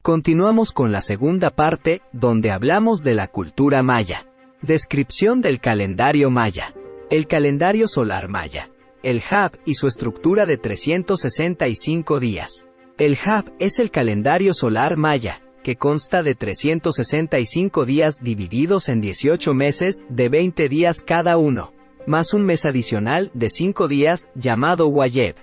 Continuamos con la segunda parte, donde hablamos de la cultura maya. Descripción del calendario maya. El calendario solar maya. El HAB y su estructura de 365 días. El HAB es el calendario solar maya, que consta de 365 días divididos en 18 meses de 20 días cada uno, más un mes adicional de 5 días llamado Wayeb.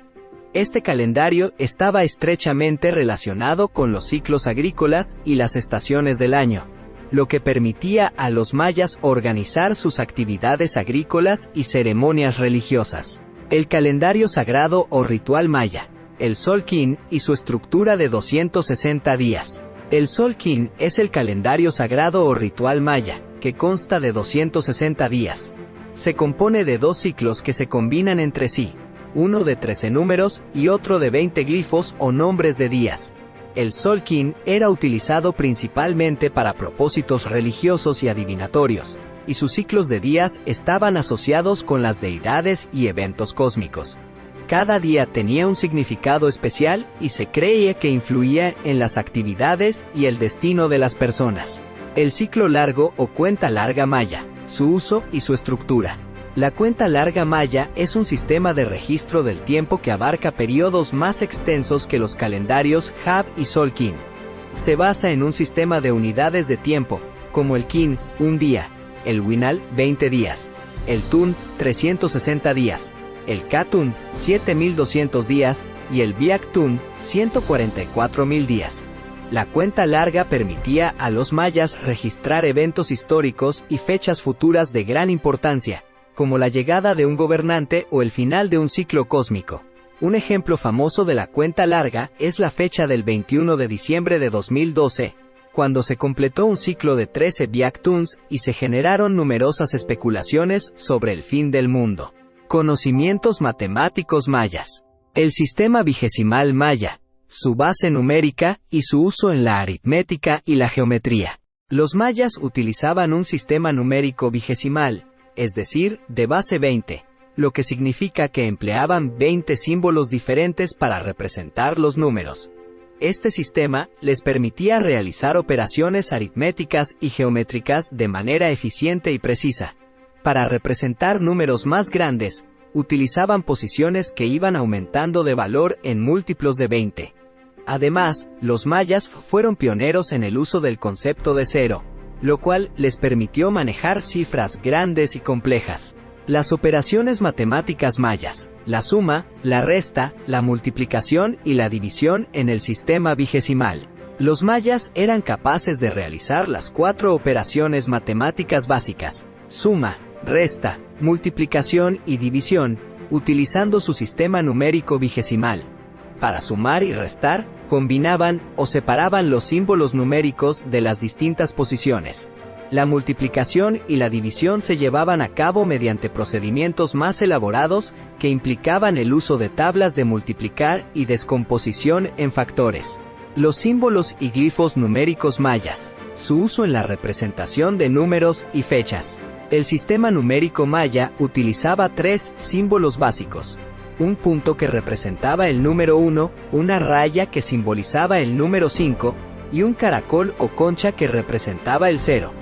Este calendario estaba estrechamente relacionado con los ciclos agrícolas y las estaciones del año, lo que permitía a los mayas organizar sus actividades agrícolas y ceremonias religiosas. El calendario sagrado o ritual maya, el Solkin y su estructura de 260 días. El Solkin es el calendario sagrado o ritual maya, que consta de 260 días. Se compone de 2 ciclos que se combinan entre sí, uno de 13 números y otro de 20 glifos o nombres de días. El Solkin era utilizado principalmente para propósitos religiosos y adivinatorios, y sus ciclos de días estaban asociados con las deidades y eventos cósmicos. Cada día tenía un significado especial y se creía que influía en las actividades y el destino de las personas. El ciclo largo o cuenta larga maya, su uso y su estructura. La cuenta larga maya es un sistema de registro del tiempo que abarca periodos más extensos que los calendarios HAB y Solkin. Se basa en un sistema de unidades de tiempo, como el Kin, un día, el Winal, 20 días, el Tun, 360 días, el Katun, 7200 días, y el Biaktun, 144.000 días. La cuenta larga permitía a los mayas registrar eventos históricos y fechas futuras de gran importancia, como la llegada de un gobernante o el final de un ciclo cósmico. Un ejemplo famoso de la cuenta larga es la fecha del 21 de diciembre de 2012, cuando se completó un ciclo de 13 Biaktuns y se generaron numerosas especulaciones sobre el fin del mundo. Conocimientos matemáticos mayas. El sistema vigesimal maya, su base numérica y su uso en la aritmética y la geometría. Los mayas utilizaban un sistema numérico vigesimal, es decir, de base 20, lo que significa que empleaban 20 símbolos diferentes para representar los números. Este sistema les permitía realizar operaciones aritméticas y geométricas de manera eficiente y precisa. Para representar números más grandes, utilizaban posiciones que iban aumentando de valor en múltiplos de 20. Además, los mayas fueron pioneros en el uso del concepto de cero, lo cual les permitió manejar cifras grandes y complejas. Las operaciones matemáticas mayas, la suma, la resta, la multiplicación y la división en el sistema vigesimal. Los mayas eran capaces de realizar las 4 operaciones matemáticas básicas, suma, resta, multiplicación y división, utilizando su sistema numérico vigesimal. Para sumar y restar, combinaban o separaban los símbolos numéricos de las distintas posiciones. La multiplicación y la división se llevaban a cabo mediante procedimientos más elaborados que implicaban el uso de tablas de multiplicar y descomposición en factores. Los símbolos y glifos numéricos mayas, su uso en la representación de números y fechas. El sistema numérico maya utilizaba 3 símbolos básicos. Un punto que representaba el número 1, una raya que simbolizaba el número 5, y un caracol o concha que representaba el 0.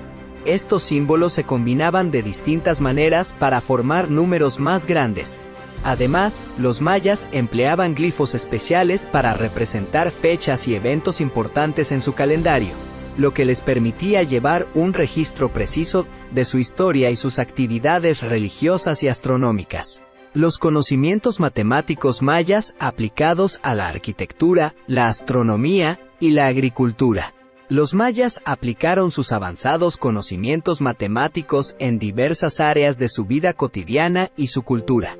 Estos símbolos se combinaban de distintas maneras para formar números más grandes. Además, los mayas empleaban glifos especiales para representar fechas y eventos importantes en su calendario, lo que les permitía llevar un registro preciso de su historia y sus actividades religiosas y astronómicas. Los conocimientos matemáticos mayas aplicados a la arquitectura, la astronomía y la agricultura. Los mayas aplicaron sus avanzados conocimientos matemáticos en diversas áreas de su vida cotidiana y su cultura.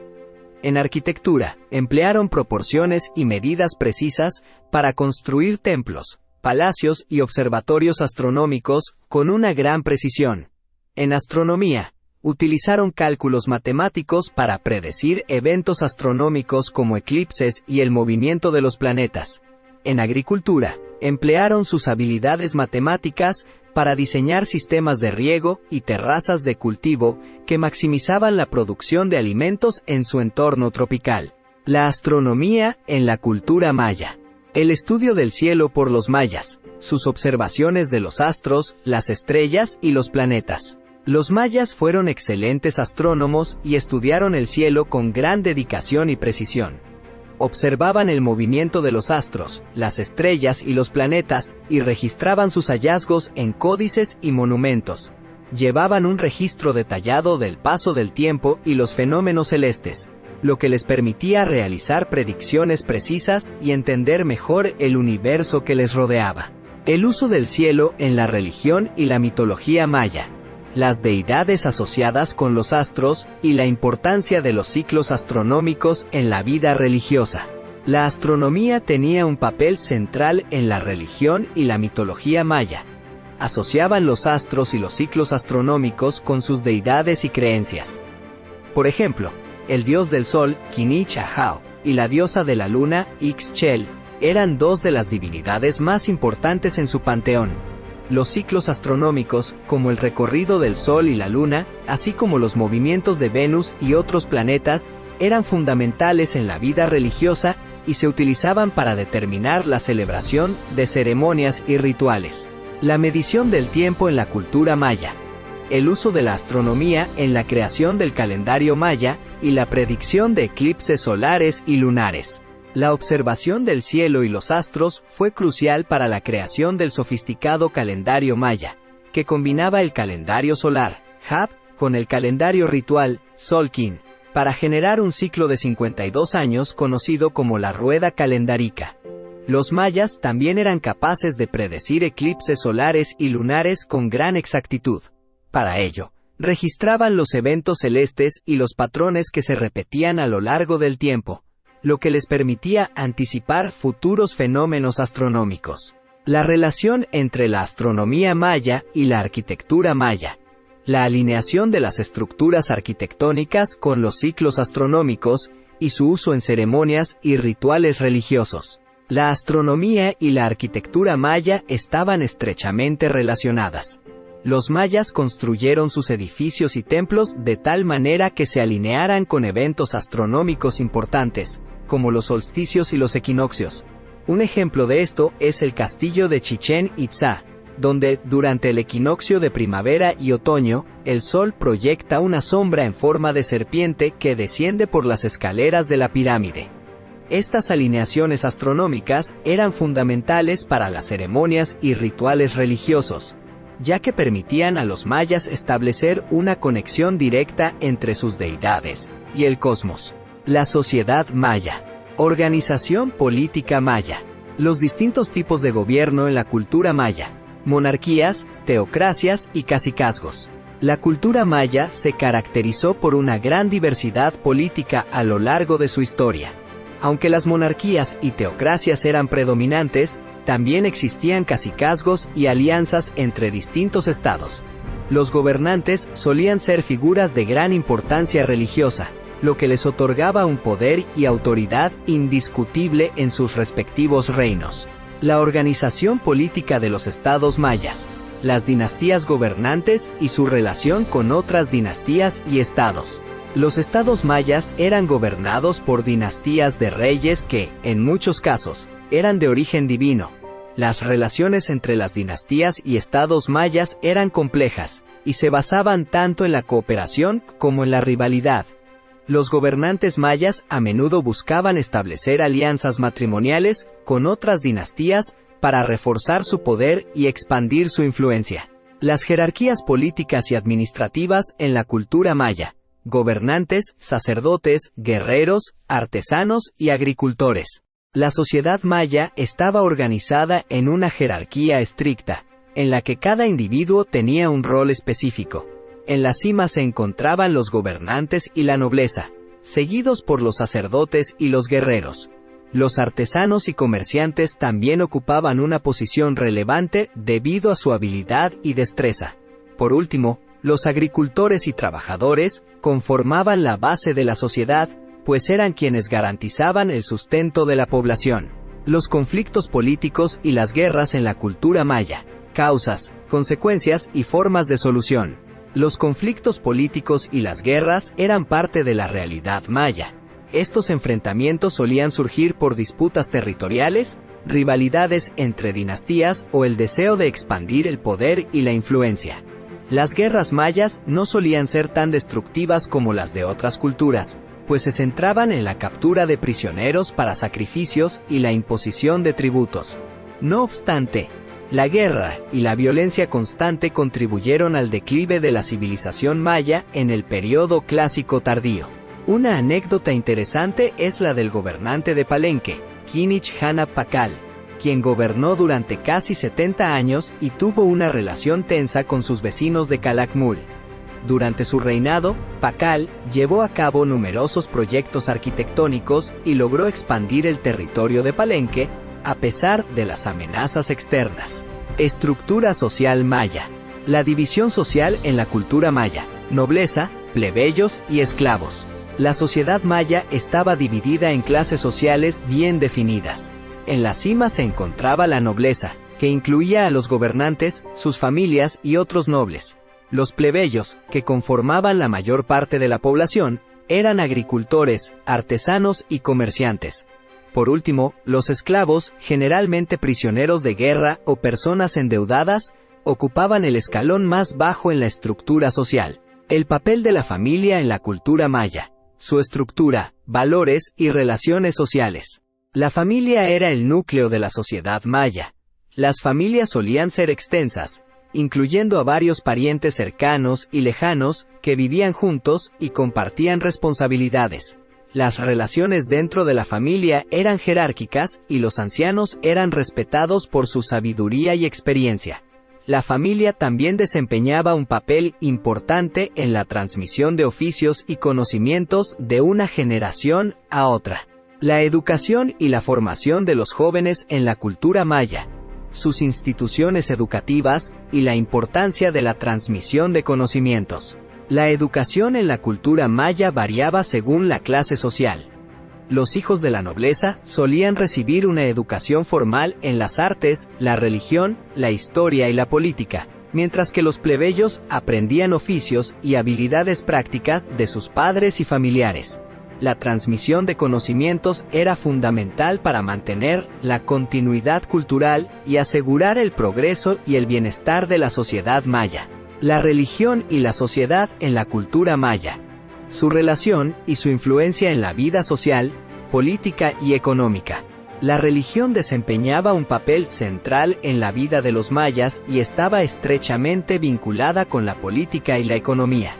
En arquitectura, emplearon proporciones y medidas precisas para construir templos, palacios y observatorios astronómicos con una gran precisión. En astronomía, utilizaron cálculos matemáticos para predecir eventos astronómicos como eclipses y el movimiento de los planetas. En agricultura, emplearon sus habilidades matemáticas para diseñar sistemas de riego y terrazas de cultivo que maximizaban la producción de alimentos en su entorno tropical. La astronomía en la cultura maya. El estudio del cielo por los mayas, sus observaciones de los astros, las estrellas y los planetas. Los mayas fueron excelentes astrónomos y estudiaron el cielo con gran dedicación y precisión. Observaban el movimiento de los astros, las estrellas y los planetas, y registraban sus hallazgos en códices y monumentos. Llevaban un registro detallado del paso del tiempo y los fenómenos celestes, lo que les permitía realizar predicciones precisas y entender mejor el universo que les rodeaba. El uso del cielo en la religión y la mitología maya. Las deidades asociadas con los astros y la importancia de los ciclos astronómicos en la vida religiosa. La astronomía tenía un papel central en la religión y la mitología maya. Asociaban los astros y los ciclos astronómicos con sus deidades y creencias. Por ejemplo, el dios del sol, Kinichahao, y la diosa de la luna, Ixchel, eran dos de las divinidades más importantes en su panteón. Los ciclos astronómicos, como el recorrido del Sol y la Luna, así como los movimientos de Venus y otros planetas, eran fundamentales en la vida religiosa y se utilizaban para determinar la celebración de ceremonias y rituales. La medición del tiempo en la cultura maya. El uso de la astronomía en la creación del calendario maya y la predicción de eclipses solares y lunares. La observación del cielo y los astros fue crucial para la creación del sofisticado calendario maya, que combinaba el calendario solar, Hab, con el calendario ritual, Solkin, para generar un ciclo de 52 años conocido como la rueda calendárica. Los mayas también eran capaces de predecir eclipses solares y lunares con gran exactitud. Para ello, registraban los eventos celestes y los patrones que se repetían a lo largo del tiempo, lo que les permitía anticipar futuros fenómenos astronómicos. La relación entre la astronomía maya y la arquitectura maya. La alineación de las estructuras arquitectónicas con los ciclos astronómicos y su uso en ceremonias y rituales religiosos. La astronomía y la arquitectura maya estaban estrechamente relacionadas. Los mayas construyeron sus edificios y templos de tal manera que se alinearan con eventos astronómicos importantes, como los solsticios y los equinoccios. Un ejemplo de esto es el castillo de Chichén Itzá, donde, durante el equinoccio de primavera y otoño, el sol proyecta una sombra en forma de serpiente que desciende por las escaleras de la pirámide. Estas alineaciones astronómicas eran fundamentales para las ceremonias y rituales religiosos, ya que permitían a los mayas establecer una conexión directa entre sus deidades y el cosmos. La sociedad maya. Organización política maya. Los distintos tipos de gobierno en la cultura maya. Monarquías, teocracias y cacicazgos. La cultura maya se caracterizó por una gran diversidad política a lo largo de su historia. Aunque las monarquías y teocracias eran predominantes, también existían cacicazgos y alianzas entre distintos estados. Los gobernantes solían ser figuras de gran importancia religiosa, lo que les otorgaba un poder y autoridad indiscutible en sus respectivos reinos. La organización política de los estados mayas, las dinastías gobernantes y su relación con otras dinastías y estados. Los estados mayas eran gobernados por dinastías de reyes que, en muchos casos, eran de origen divino. Las relaciones entre las dinastías y estados mayas eran complejas, y se basaban tanto en la cooperación como en la rivalidad. Los gobernantes mayas a menudo buscaban establecer alianzas matrimoniales con otras dinastías para reforzar su poder y expandir su influencia. Las jerarquías políticas y administrativas en la cultura maya. Gobernantes, sacerdotes, guerreros, artesanos y agricultores. La sociedad maya estaba organizada en una jerarquía estricta, en la que cada individuo tenía un rol específico. En la cima se encontraban los gobernantes y la nobleza, seguidos por los sacerdotes y los guerreros. Los artesanos y comerciantes también ocupaban una posición relevante debido a su habilidad y destreza. Por último, los agricultores y trabajadores conformaban la base de la sociedad, pues eran quienes garantizaban el sustento de la población. Los conflictos políticos y las guerras en la cultura maya. Causas, consecuencias y formas de solución. Los conflictos políticos y las guerras eran parte de la realidad maya. Estos enfrentamientos solían surgir por disputas territoriales, rivalidades entre dinastías o el deseo de expandir el poder y la influencia. Las guerras mayas no solían ser tan destructivas como las de otras culturas, pues se centraban en la captura de prisioneros para sacrificios y la imposición de tributos. No obstante, la guerra y la violencia constante contribuyeron al declive de la civilización maya en el periodo clásico tardío. Una anécdota interesante es la del gobernante de Palenque, Kinich Hanna Pakal, quien gobernó durante casi 70 años y tuvo una relación tensa con sus vecinos de Calakmul. Durante su reinado, Pakal llevó a cabo numerosos proyectos arquitectónicos y logró expandir el territorio de Palenque, a pesar de las amenazas externas. Estructura social maya. La división social en la cultura maya: nobleza, plebeyos y esclavos. La sociedad maya estaba dividida en clases sociales bien definidas. En la cima se encontraba la nobleza, que incluía a los gobernantes, sus familias y otros nobles. Los plebeyos, que conformaban la mayor parte de la población, eran agricultores, artesanos y comerciantes. Por último, los esclavos, generalmente prisioneros de guerra o personas endeudadas, ocupaban el escalón más bajo en la estructura social. El papel de la familia en la cultura maya. Su estructura, valores y relaciones sociales. La familia era el núcleo de la sociedad maya. Las familias solían ser extensas, incluyendo a varios parientes cercanos y lejanos que vivían juntos y compartían responsabilidades. Las relaciones dentro de la familia eran jerárquicas y los ancianos eran respetados por su sabiduría y experiencia. La familia también desempeñaba un papel importante en la transmisión de oficios y conocimientos de una generación a otra. La educación y la formación de los jóvenes en la cultura maya. Sus instituciones educativas y la importancia de la transmisión de conocimientos. La educación en la cultura maya variaba según la clase social. Los hijos de la nobleza solían recibir una educación formal en las artes, la religión, la historia y la política, mientras que los plebeyos aprendían oficios y habilidades prácticas de sus padres y familiares. La transmisión de conocimientos era fundamental para mantener la continuidad cultural y asegurar el progreso y el bienestar de la sociedad maya. La religión y la sociedad en la cultura maya. Su relación y su influencia en la vida social, política y económica. La religión desempeñaba un papel central en la vida de los mayas y estaba estrechamente vinculada con la política y la economía.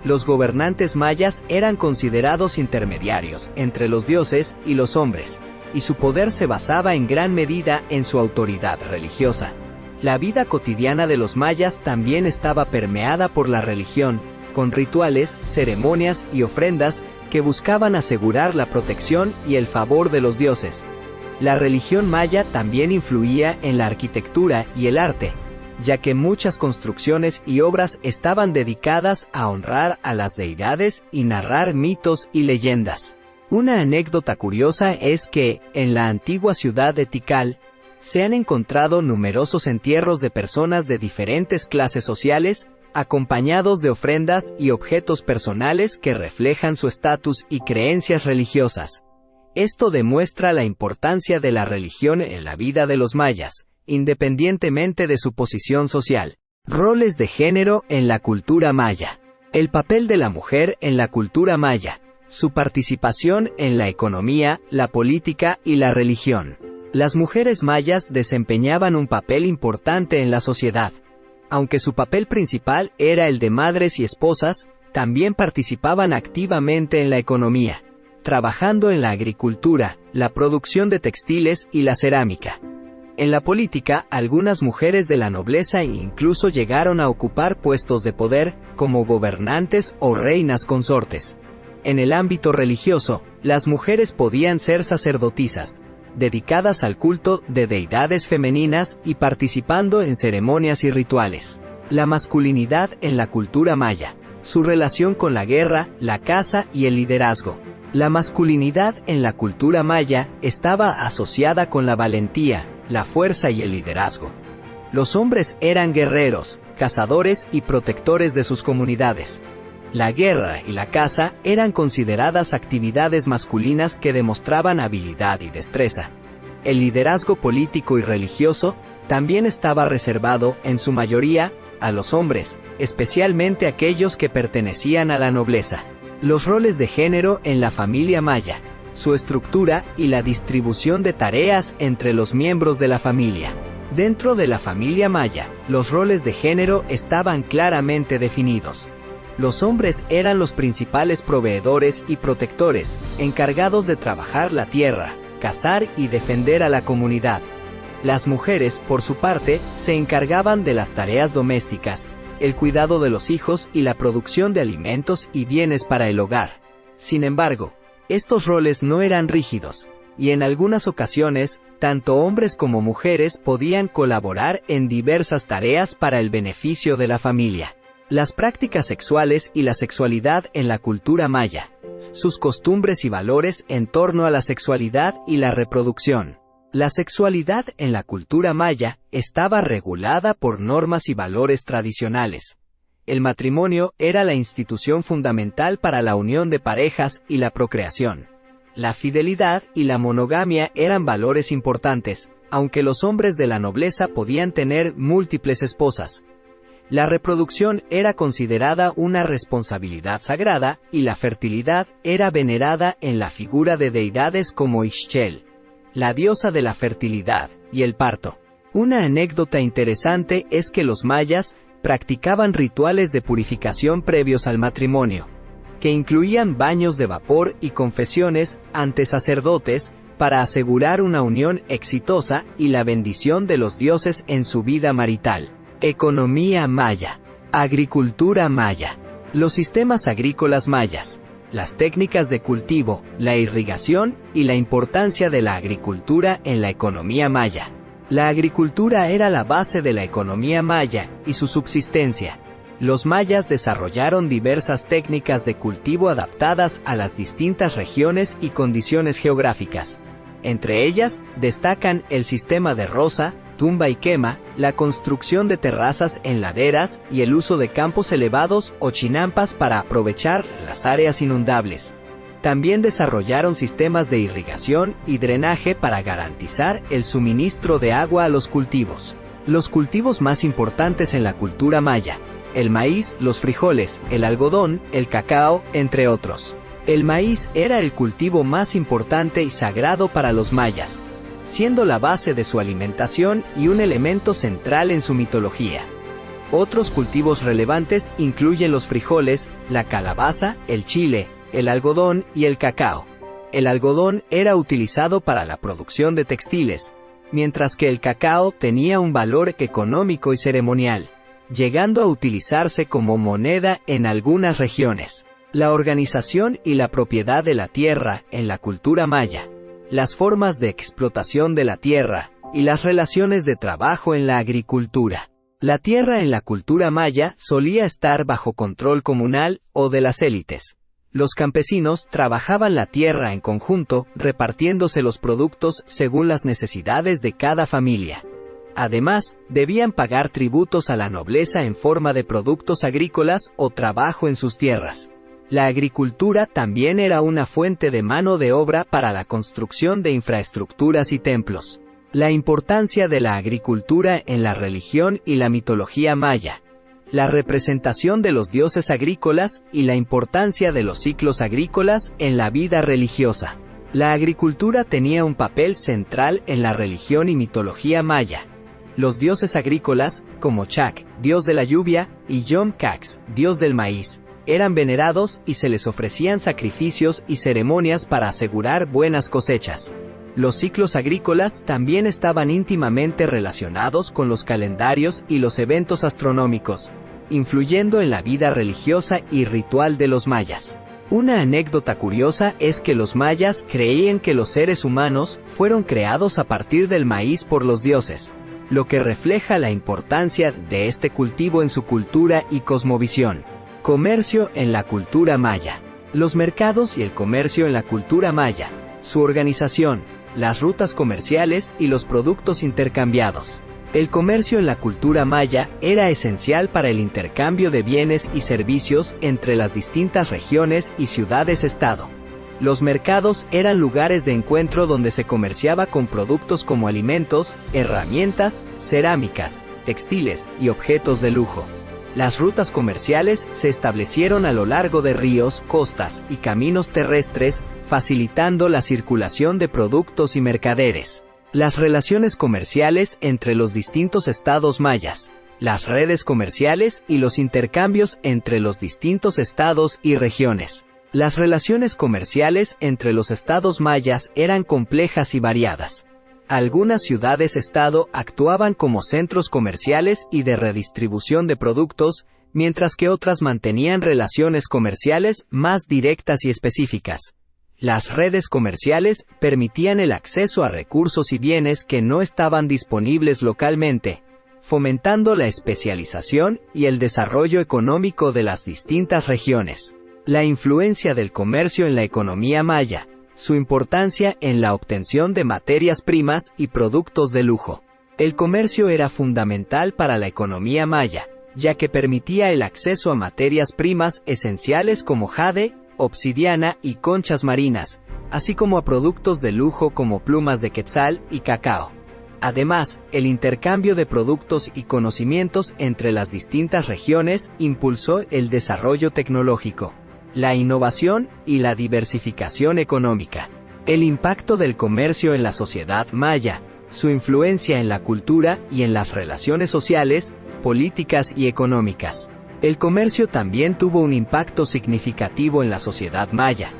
Los gobernantes mayas eran considerados intermediarios entre los dioses y los hombres, y su poder se basaba en gran medida en su autoridad religiosa. La vida cotidiana de los mayas también estaba permeada por la religión, con rituales, ceremonias y ofrendas que buscaban asegurar la protección y el favor de los dioses. La religión maya también influía en la arquitectura y el arte, ya que muchas construcciones y obras estaban dedicadas a honrar a las deidades y narrar mitos y leyendas. Una anécdota curiosa es que, en la antigua ciudad de Tikal, se han encontrado numerosos entierros de personas de diferentes clases sociales, acompañados de ofrendas y objetos personales que reflejan su estatus y creencias religiosas. Esto demuestra la importancia de la religión en la vida de los mayas, independientemente de su posición social. Roles de género en la cultura maya. El papel de la mujer en la cultura maya. Su participación en la economía, la política y la religión. Las mujeres mayas desempeñaban un papel importante en la sociedad. Aunque su papel principal era el de madres y esposas, también participaban activamente en la economía, trabajando en la agricultura, la producción de textiles y la cerámica. En la política, algunas mujeres de la nobleza incluso llegaron a ocupar puestos de poder, como gobernantes o reinas consortes. En el ámbito religioso, las mujeres podían ser sacerdotisas, dedicadas al culto de deidades femeninas y participando en ceremonias y rituales. La masculinidad en la cultura maya. Su relación con la guerra, la caza y el liderazgo. La masculinidad en la cultura maya estaba asociada con la valentía, la fuerza y el liderazgo. Los hombres eran guerreros, cazadores y protectores de sus comunidades. La guerra y la caza eran consideradas actividades masculinas que demostraban habilidad y destreza. El liderazgo político y religioso también estaba reservado, en su mayoría, a los hombres, especialmente aquellos que pertenecían a la nobleza. Los roles de género en la familia maya, su estructura y la distribución de tareas entre los miembros de la familia. Dentro de la familia maya, los roles de género estaban claramente definidos. Los hombres eran los principales proveedores y protectores, encargados de trabajar la tierra, cazar y defender a la comunidad. Las mujeres, por su parte, se encargaban de las tareas domésticas, el cuidado de los hijos y la producción de alimentos y bienes para el hogar. Sin embargo, estos roles no eran rígidos, y en algunas ocasiones, tanto hombres como mujeres podían colaborar en diversas tareas para el beneficio de la familia. Las prácticas sexuales y la sexualidad en la cultura maya. Sus costumbres y valores en torno a la sexualidad y la reproducción. La sexualidad en la cultura maya estaba regulada por normas y valores tradicionales. El matrimonio era la institución fundamental para la unión de parejas y la procreación. La fidelidad y la monogamia eran valores importantes, aunque los hombres de la nobleza podían tener múltiples esposas. La reproducción era considerada una responsabilidad sagrada y la fertilidad era venerada en la figura de deidades como Ixchel, la diosa de la fertilidad y el parto. Una anécdota interesante es que los mayas practicaban rituales de purificación previos al matrimonio, que incluían baños de vapor y confesiones ante sacerdotes para asegurar una unión exitosa y la bendición de los dioses en su vida marital. Economía maya. Agricultura maya. Los sistemas agrícolas mayas. Las técnicas de cultivo, la irrigación y la importancia de la agricultura en la economía maya. La agricultura era la base de la economía maya y su subsistencia. Los mayas desarrollaron diversas técnicas de cultivo adaptadas a las distintas regiones y condiciones geográficas. Entre ellas, destacan el sistema de roza, tumba y quema, la construcción de terrazas en laderas y el uso de campos elevados o chinampas para aprovechar las áreas inundables. También desarrollaron sistemas de irrigación y drenaje para garantizar el suministro de agua a los cultivos. Los cultivos más importantes en la cultura maya: el maíz, los frijoles, el algodón, el cacao, entre otros. El maíz era el cultivo más importante y sagrado para los mayas, siendo la base de su alimentación y un elemento central en su mitología. Otros cultivos relevantes incluyen los frijoles, la calabaza, el chile, el algodón y el cacao. El algodón era utilizado para la producción de textiles, mientras que el cacao tenía un valor económico y ceremonial, llegando a utilizarse como moneda en algunas regiones. La organización y la propiedad de la tierra en la cultura maya. Las formas de explotación de la tierra y las relaciones de trabajo en la agricultura. La tierra en la cultura maya solía estar bajo control comunal o de las élites. Los campesinos trabajaban la tierra en conjunto, repartiéndose los productos según las necesidades de cada familia. Además, debían pagar tributos a la nobleza en forma de productos agrícolas o trabajo en sus tierras. La agricultura también era una fuente de mano de obra para la construcción de infraestructuras y templos. La importancia de la agricultura en la religión y la mitología maya. La representación de los dioses agrícolas y la importancia de los ciclos agrícolas en la vida religiosa. La agricultura tenía un papel central en la religión y mitología maya. Los dioses agrícolas, como Chac, dios de la lluvia, y Yom Cax, dios del maíz, eran venerados y se les ofrecían sacrificios y ceremonias para asegurar buenas cosechas. Los ciclos agrícolas también estaban íntimamente relacionados con los calendarios y los eventos astronómicos, influyendo en la vida religiosa y ritual de los mayas. Una anécdota curiosa es que los mayas creían que los seres humanos fueron creados a partir del maíz por los dioses, lo que refleja la importancia de este cultivo en su cultura y cosmovisión. Comercio en la cultura maya. Los mercados y el comercio en la cultura maya. Su organización, las rutas comerciales y los productos intercambiados. El comercio en la cultura maya era esencial para el intercambio de bienes y servicios entre las distintas regiones y ciudades-estado. Los mercados eran lugares de encuentro donde se comerciaba con productos como alimentos, herramientas, cerámicas, textiles y objetos de lujo. Las rutas comerciales se establecieron a lo largo de ríos, costas y caminos terrestres, facilitando la circulación de productos y mercaderes. Las relaciones comerciales entre los distintos estados mayas, las redes comerciales y los intercambios entre los distintos estados y regiones. Las relaciones comerciales entre los estados mayas eran complejas y variadas. Algunas ciudades-estado actuaban como centros comerciales y de redistribución de productos, mientras que otras mantenían relaciones comerciales más directas y específicas. Las redes comerciales permitían el acceso a recursos y bienes que no estaban disponibles localmente, fomentando la especialización y el desarrollo económico de las distintas regiones. La influencia del comercio en la economía maya, su importancia en la obtención de materias primas y productos de lujo. El comercio era fundamental para la economía maya, ya que permitía el acceso a materias primas esenciales como jade, obsidiana y conchas marinas, así como a productos de lujo como plumas de quetzal y cacao. Además, el intercambio de productos y conocimientos entre las distintas regiones impulsó el desarrollo tecnológico, la innovación y la diversificación económica. El impacto del comercio en la sociedad maya, su influencia en la cultura y en las relaciones sociales, políticas y económicas. El comercio también tuvo un impacto significativo en la sociedad maya.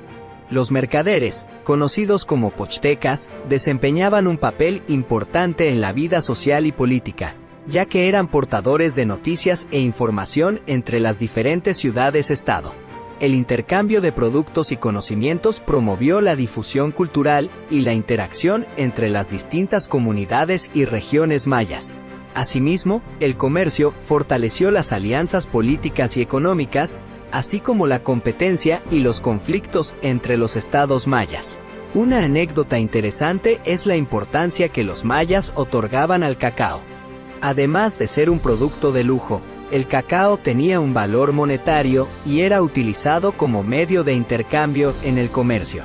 Los mercaderes, conocidos como pochtecas, desempeñaban un papel importante en la vida social y política, ya que eran portadores de noticias e información entre las diferentes ciudades-estado. El intercambio de productos y conocimientos promovió la difusión cultural y la interacción entre las distintas comunidades y regiones mayas. Asimismo, el comercio fortaleció las alianzas políticas y económicas, así como la competencia y los conflictos entre los estados mayas. Una anécdota interesante es la importancia que los mayas otorgaban al cacao. Además de ser un producto de lujo, el cacao tenía un valor monetario y era utilizado como medio de intercambio en el comercio.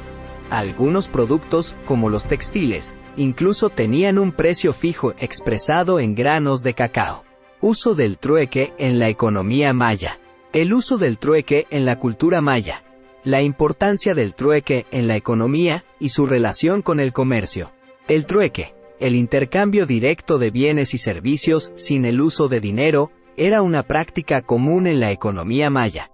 Algunos productos, como los textiles, incluso tenían un precio fijo expresado en granos de cacao. Uso del trueque en la economía maya. El uso del trueque en la cultura maya. La importancia del trueque en la economía y su relación con el comercio. El trueque, el intercambio directo de bienes y servicios sin el uso de dinero, era una práctica común en la economía maya.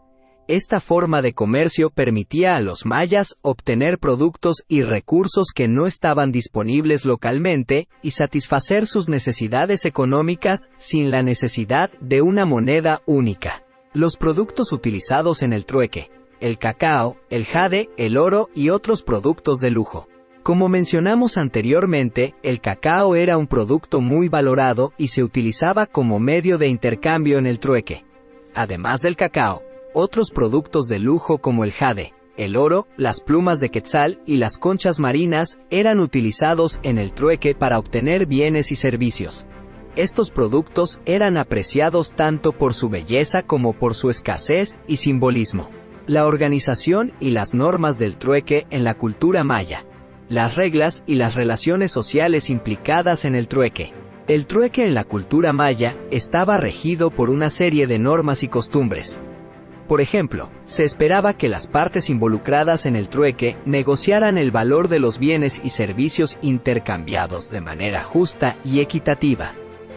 Esta forma de comercio permitía a los mayas obtener productos y recursos que no estaban disponibles localmente y satisfacer sus necesidades económicas sin la necesidad de una moneda única. Los productos utilizados en el trueque: el cacao, el jade, el oro y otros productos de lujo. Como mencionamos anteriormente, el cacao era un producto muy valorado y se utilizaba como medio de intercambio en el trueque. Además del cacao, otros productos de lujo como el jade, el oro, las plumas de quetzal y las conchas marinas eran utilizados en el trueque para obtener bienes y servicios. Estos productos eran apreciados tanto por su belleza como por su escasez y simbolismo. La organización y las normas del trueque en la cultura maya. Las reglas y las relaciones sociales implicadas en el trueque. El trueque en la cultura maya estaba regido por una serie de normas y costumbres. Por ejemplo, se esperaba que las partes involucradas en el trueque negociaran el valor de los bienes y servicios intercambiados de manera justa y equitativa.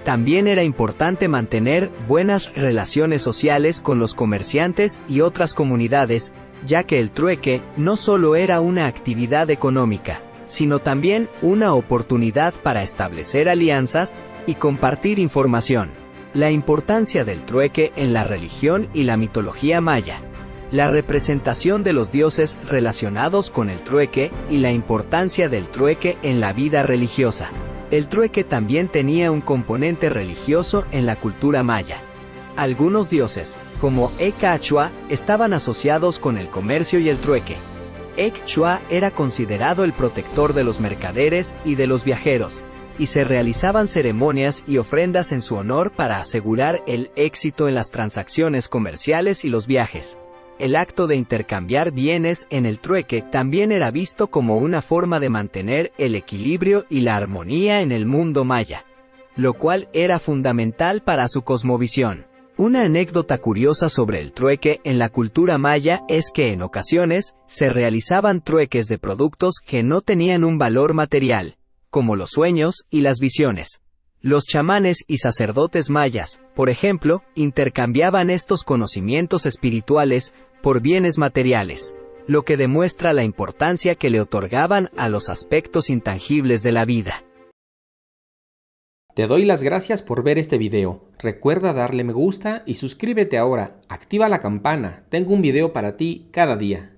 También era importante mantener buenas relaciones sociales con los comerciantes y otras comunidades, ya que el trueque no solo era una actividad económica, sino también una oportunidad para establecer alianzas y compartir información. La importancia del trueque en la religión y la mitología maya. La representación de los dioses relacionados con el trueque y la importancia del trueque en la vida religiosa. El trueque también tenía un componente religioso en la cultura maya. Algunos dioses, como Eka-Chua, estaban asociados con el comercio y el trueque. Ek-Chua era considerado el protector de los mercaderes y de los viajeros, y se realizaban ceremonias y ofrendas en su honor para asegurar el éxito en las transacciones comerciales y los viajes. El acto de intercambiar bienes en el trueque también era visto como una forma de mantener el equilibrio y la armonía en el mundo maya, lo cual era fundamental para su cosmovisión. Una anécdota curiosa sobre el trueque en la cultura maya es que en ocasiones se realizaban trueques de productos que no tenían un valor material, como los sueños y las visiones. Los chamanes y sacerdotes mayas, por ejemplo, intercambiaban estos conocimientos espirituales por bienes materiales, lo que demuestra la importancia que le otorgaban a los aspectos intangibles de la vida. Te doy las gracias por ver este video. Recuerda darle me gusta y suscríbete ahora. Activa la campana. Tengo un video para ti cada día.